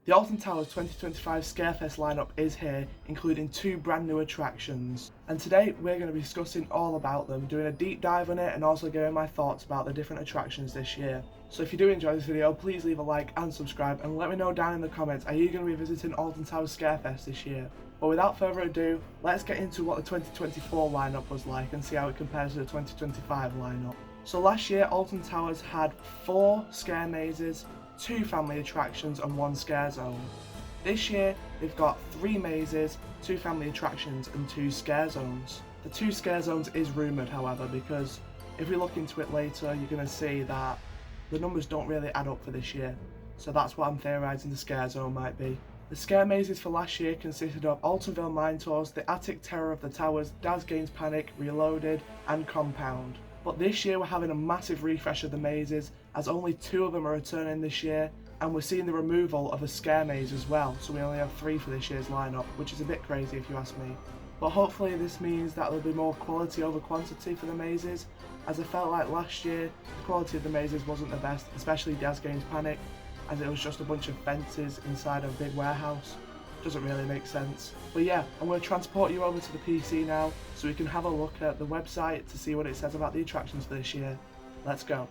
The Alton Towers 2025 Scarefest lineup is here, including 2 brand new attractions. And today we're going to be discussing all about them, doing a deep dive on it and also giving my thoughts about the different attractions this year. So if you do enjoy this video, please leave a like and subscribe and let me know down in the comments, are you going to be visiting Alton Towers Scarefest this year? But without further ado, let's get into what the 2024 lineup was like and see how it compares to the 2025 lineup. So last year Alton Towers had 4 scare mazes, 2 family attractions and 1 scare zone. This year they've got 3 mazes, 2 family attractions and 2 scare zones. The 2 scare zones is rumoured however, because if we look into it later you're going to see that the numbers don't really add up for this year. So that's what I'm theorising the scare zone might be. The scare mazes for last year consisted of Altonville Mine Tours, the Attic Terror of the Towers, Daz Gaines Panic, Reloaded and Compound. But this year we're having a massive refresh of the mazes, as only 2 of them are returning this year, and we're seeing the removal of a scare maze as well, so we only have 3 for this year's lineup, which is a bit crazy if you ask me. But hopefully this means that there'll be more quality over quantity for the mazes, as I felt like last year the quality of the mazes wasn't the best, especially Daz Gaines Panic, as it was just a bunch of fences inside a big warehouse. Doesn't really make sense. But yeah, I'm going to transport you over to the PC now so we can have a look at the website to see what it says about the attractions for this year. Let's go.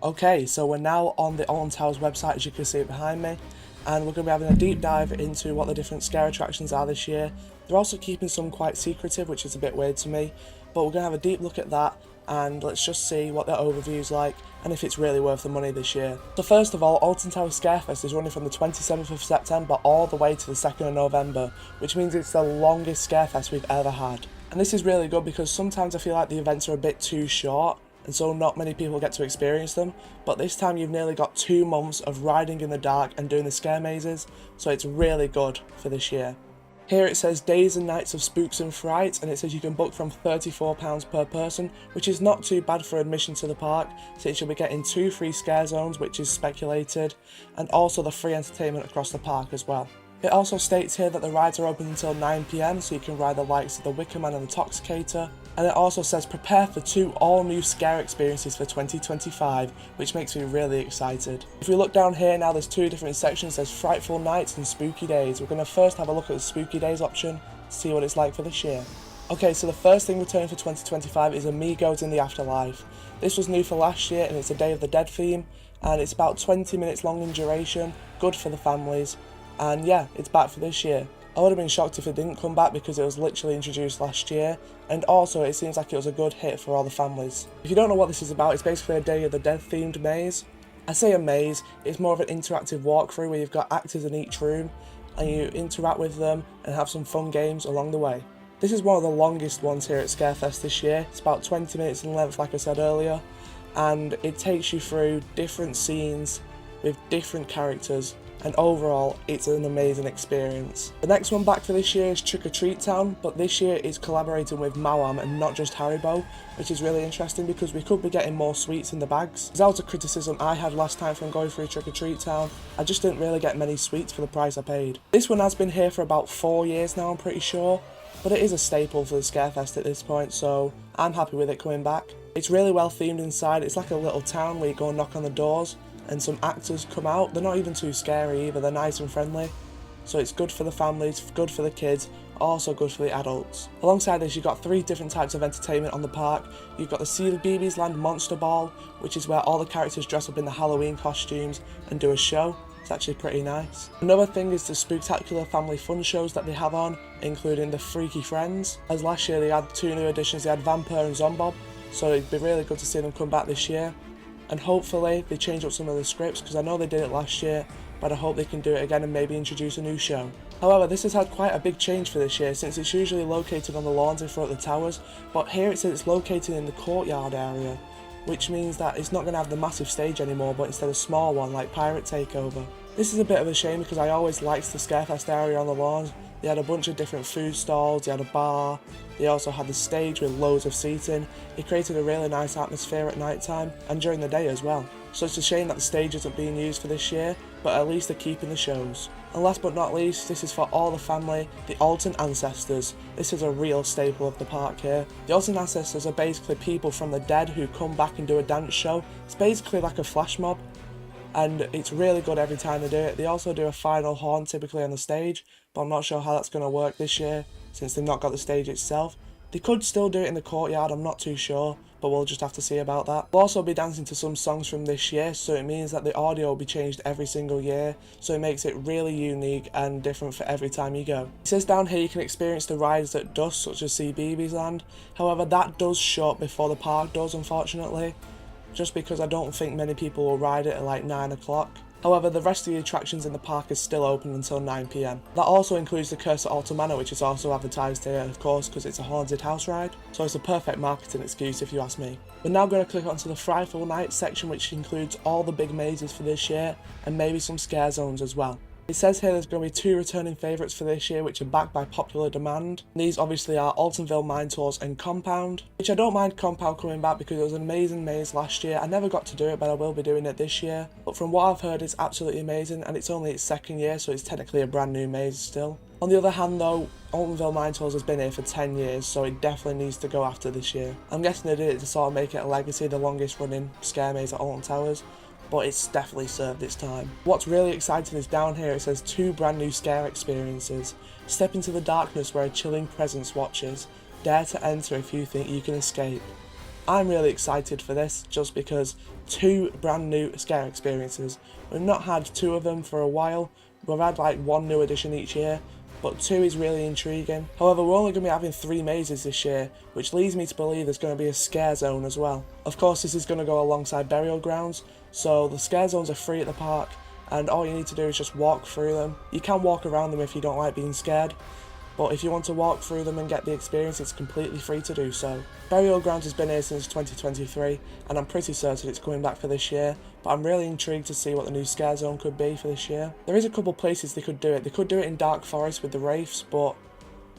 Okay, so we're now on the Alton Towers website, as you can see behind me, and we're going to be having a deep dive into what the different scare attractions are this year. They're also keeping some quite secretive, which is a bit weird to me, but we're going to have a deep look at that and let's just see what their overview's like and if it's really worth the money this year. So first of all, Alton Towers Scarefest is running from the 27th of September all the way to the 2nd of November, which means it's the longest Scarefest we've ever had. And this is really good because sometimes I feel like the events are a bit too short and so not many people get to experience them, but this time you've nearly got 2 months of riding in the dark and doing the scare mazes, so it's really good for this year. Here it says days and nights of spooks and fright, and it says you can book from £34 per person, which is not too bad for admission to the park, since you'll be getting 2 free scare zones, which is speculated, and also the free entertainment across the park as well. It also states here that the rides are open until 9 PM, so you can ride the likes of the Wicker Man and the Toxicator. And it also says prepare for 2 all-new scare experiences for 2025, which makes me really excited. If we look down here now, there's 2 different sections. There's Frightful Nights and Spooky Days. We're going to first have a look at the Spooky Days option to see what it's like for this year. Okay, so the first thing returning for 2025 is Amigos in the Afterlife. This was new for last year and it's a Day of the Dead theme, and it's about 20 minutes long in duration, good for the families, and yeah, it's back for this year. I would have been shocked if it didn't come back because it was literally introduced last year, and also it seems like it was a good hit for all the families. If you don't know what this is about, it's basically a Day of the Dead themed maze. I say a maze, it's more of an interactive walkthrough where you've got actors in each room and you interact with them and have some fun games along the way. This is one of the longest ones here at Scarefest this year. It's about 20 minutes in length like I said earlier, and it takes you through different scenes with different characters, and overall it's an amazing experience. The next one back for this year is Trick or Treat Town, but this year it's collaborating with Mawam and not just Haribo, which is really interesting because we could be getting more sweets in the bags. That was a criticism I had last time from going through Trick or Treat Town. I just didn't really get many sweets for the price I paid. This one has been here for about 4 years now, I'm pretty sure, but it is a staple for the Scarefest at this point, so I'm happy with it coming back. It's really well themed inside. It's like a little town where you go and knock on the doors and some actors come out. They're not even too scary either, they're nice and friendly. So it's good for the families, good for the kids, also good for the adults. Alongside this, you've got 3 different types of entertainment on the park. You've got the CBeebies Land Monster Ball, which is where all the characters dress up in the Halloween costumes and do a show. It's actually pretty nice. Another thing is the spectacular family fun shows that they have on, including the Freaky Friends. As last year they had 2 new additions, they had Vampire and Zombob, so it'd be really good to see them come back this year. And hopefully they change up some of the scripts, because I know they did it last year, but I hope they can do it again and maybe introduce a new show. However, this has had quite a big change for this year, since it's usually located on the lawns in front of the towers, but here it says it's located in the courtyard area, which means that it's not going to have the massive stage anymore, but instead a small one like Pirate Takeover. This is a bit of a shame because I always liked the Scarefest area on the lawns. They had a bunch of different food stalls, they had a bar, they also had the stage with loads of seating. It created a really nice atmosphere at night time and during the day as well. So it's a shame that the stage isn't being used for this year, but at least they're keeping the shows. And last but not least, this is for all the family, the Alton Ancestors. This is a real staple of the park here. The Alton Ancestors are basically people from the dead who come back and do a dance show. It's basically like a flash mob. and it's really good every time they do it. They also do a final horn typically on the stage, but I'm not sure how that's going to work this year since they've not got the stage itself. They could still do it in the courtyard, I'm not too sure, but we'll just have to see about that. We'll also be dancing to some songs from this year, so it means that the audio will be changed every single year, so it makes it really unique and different for every time you go. It says down here you can experience the rides at dusk, such as CBeebies Land. However, that does shut before the park does, unfortunately, just because I don't think many people will ride it at like 9 o'clock. However, the rest of the attractions in the park is still open until 9 PM. That also includes the Curse at Alton Manor, which is also advertised here, of course, because it's a haunted house ride, so it's a perfect marketing excuse if you ask me. We're now going to click onto the Frightful Night section, which includes all the big mazes for this year, and maybe some scare zones as well. It says here there's going to be 2 returning favourites for this year, which are backed by popular demand. These obviously are Altonville Mine Tours and Compound, which I don't mind Compound coming back because it was an amazing maze last year. I never got to do it, but I will be doing it this year. But from what I've heard, it's absolutely amazing, and it's only its 2nd year, so it's technically a brand new maze still. On the other hand though, Altonville Mine Tours has been here for 10 years, so it definitely needs to go after this year. I'm guessing they did it to sort of make it a legacy, the longest running scare maze at Alton Towers, but it's definitely served its time. What's really exciting is down here it says 2 brand new scare experiences. Step into the darkness where a chilling presence watches. Dare to enter if you think you can escape. I'm really excited for this just because 2 brand new scare experiences. We've not had 2 of them for a while. We've had like 1 new addition each year, but 2 is really intriguing. However, we're only going to be having 3 mazes this year, which leads me to believe there's going to be a scare zone as well. Of course, this is going to go alongside burial grounds, so the scare zones are free at the park, and all you need to do is just walk through them. You can walk around them if you don't like being scared, but if you want to walk through them and get the experience, it's completely free to do so. Burial Grounds has been here since 2023, and I'm pretty certain it's coming back for this year, but I'm really intrigued to see what the new scare zone could be for this year. There is a couple places they could do it. They could do it in Dark Forest with the Wraiths, but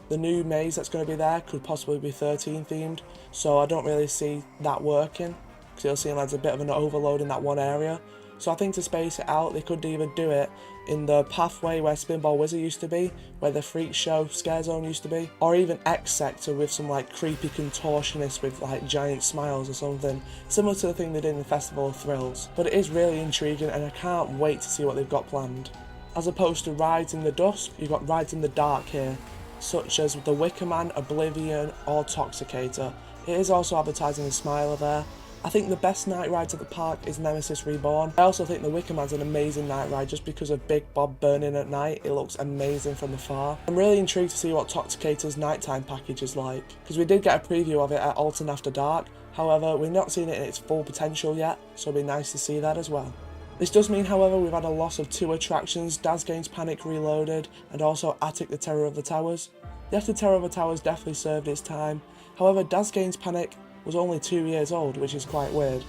the new maze that's going to be there could possibly be Th13teen themed, so I don't really see that working, because it'll seem like there's a bit of an overload in that one area. So I think to space it out, they could either do it in the pathway where Spinball Wizard used to be, where the Freak Show scare zone used to be, or even X Sector with some like creepy contortionists with like giant smiles or something, similar to the thing they did in the Festival of Thrills. But it is really intriguing, and I can't wait to see what they've got planned. As opposed to rides in the dusk, you've got rides in the dark here, such as the Wicker Man, Oblivion, or Toxicator. It is also advertising the Smiler there. I think the best night ride to the park is Nemesis Reborn. I also think the Wicker Man's an amazing night ride just because of Big Bob burning at night. It looks amazing from afar. I'm really intrigued to see what Toxicator's nighttime package is like, because we did get a preview of it at Alton After Dark. However, we've not seen it in its full potential yet, so it'll be nice to see that as well. This does mean, however, we've had a loss of 2 attractions, Daz Gaines Panic Reloaded and also Attic the Terror of the Towers. The Attic Terror of the Towers definitely served its time. However, Daz Gaines Panic was only 2 years old, which is quite weird.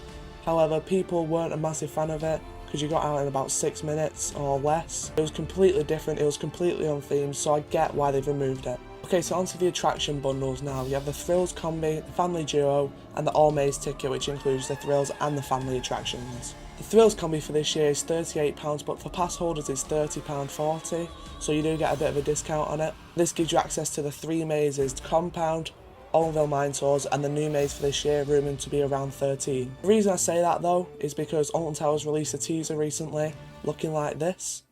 However, people weren't a massive fan of it because you got out in about 6 minutes or less. It was completely different, it was completely on theme, so I get why they've removed it. Okay, so onto the attraction bundles now. You have the Thrills Combi, the Family Duo, and the All Maze ticket, which includes the Thrills and the Family attractions. The Thrills Combi for this year is £38, but for pass holders it's £30.40, so you do get a bit of a discount on it. This gives you access to the 3 mazes, Compound, Altonville Mine Tours, and the new maze for this year, rumoured to be around 13. The reason I say that though is because Alton Towers released a teaser recently looking like this.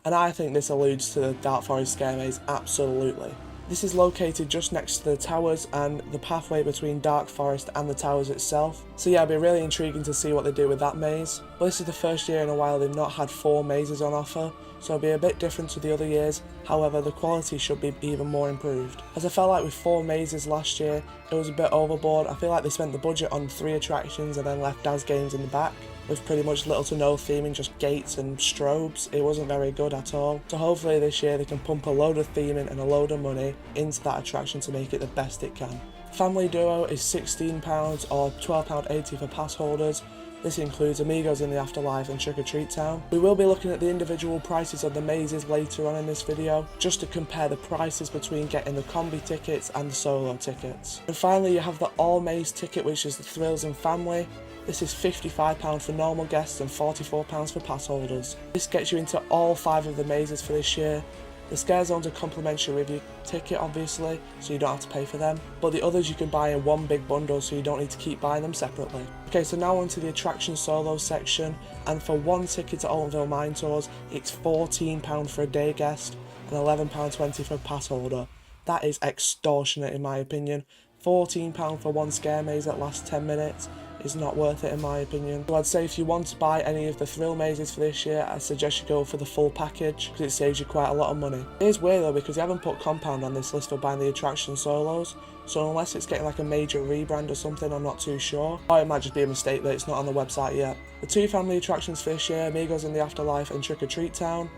And I think this alludes to the Dark Forest Scare Maze, absolutely. This is located just next to the towers and the pathway between Dark Forest and the towers itself. So yeah, it'll be really intriguing to see what they do with that maze. But this is the first year in a while they've not had 4 mazes on offer, so it'll be a bit different to the other years. However, the quality should be even more improved. As I felt like with 4 mazes last year, it was a bit overboard. I feel like they spent the budget on 3 attractions and then left Daz Games in the back, with pretty much little to no theming, just gates and strobes. It wasn't very good at all. So hopefully this year they can pump a load of theming and a load of money into that attraction to make it the best it can. Family Duo is £16 or £12.80 for pass holders. This includes Amigos in the Afterlife and Trick or Treat Town. We will be looking at the individual prices of the mazes later on in this video, just to compare the prices between getting the combi tickets and the solo tickets. And finally, you have the all maze ticket, which is the Thrills and Family. This is £55 for normal guests and £44 for pass holders. This gets you into all 5 of the mazes for this year. The Scare Zones are complimentary with your ticket, obviously, so you don't have to pay for them. But the others you can buy in one big bundle, so you don't need to keep buying them separately. Okay, so now onto the attraction solo section, and for one ticket to Altonville Mine Tours, it's £14 for a day guest and £11.20 for a pass holder. That is extortionate in my opinion. £14 for one scare maze that lasts 10 minutes is not worth it in my opinion. So I'd say if you want to buy any of the thrill mazes for this year, I suggest you go for the full package because it saves you quite a lot of money. It is weird though because they haven't put Compound on this list for buying the attraction solos, so unless it's getting like a major rebrand or something, I'm not too sure. Or it might just be a mistake that it's not on the website yet. The 2 family attractions for this year, Amigos in the Afterlife and Trick or Treat Town,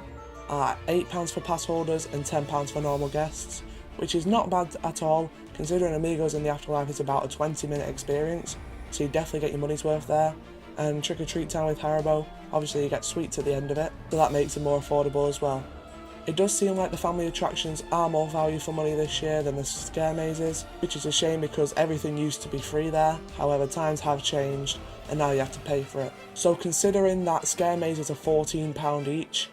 are £8 for pass holders and £10 for normal guests, which is not bad at all considering Amigos in the Afterlife is about a 20-minute experience. So you definitely get your money's worth there. And Trick or Treat Town with Haribo, obviously you get sweets at the end of it, so that makes it more affordable as well. It does seem like the family attractions are more value for money this year than the scare mazes, which is a shame because everything used to be free there. However, times have changed and now you have to pay for it. So considering that scare mazes are £14 each,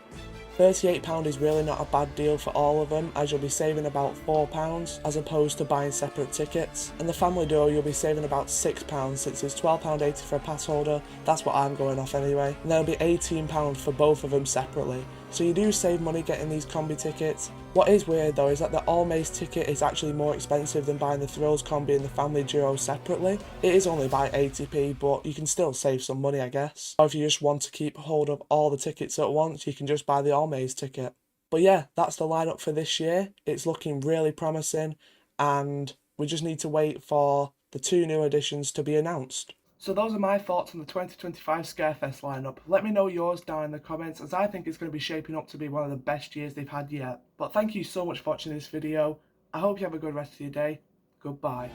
£38 is really not a bad deal for all of them, as you'll be saving about £4 as opposed to buying separate tickets. And the Family Duo you'll be saving about £6 since it's £12.80 for a pass holder, that's what I'm going off anyway, and there'll be £18 for both of them separately. So you do save money getting these combi tickets. What is weird though is that the All Maze ticket is actually more expensive than buying the Thrills combi and the Family Duo separately. It is only by 80p, but you can still save some money I guess. Or if you just want to keep hold of all the tickets at once, you can just buy the All Maze ticket. But yeah, that's the lineup for this year. It's looking really promising and we just need to wait for the 2 new additions to be announced. So those are my thoughts on the 2025 Scarefest lineup. Let me know yours down in the comments, as I think it's going to be shaping up to be one of the best years they've had yet. But thank you so much for watching this video. I hope you have a good rest of your day. Goodbye.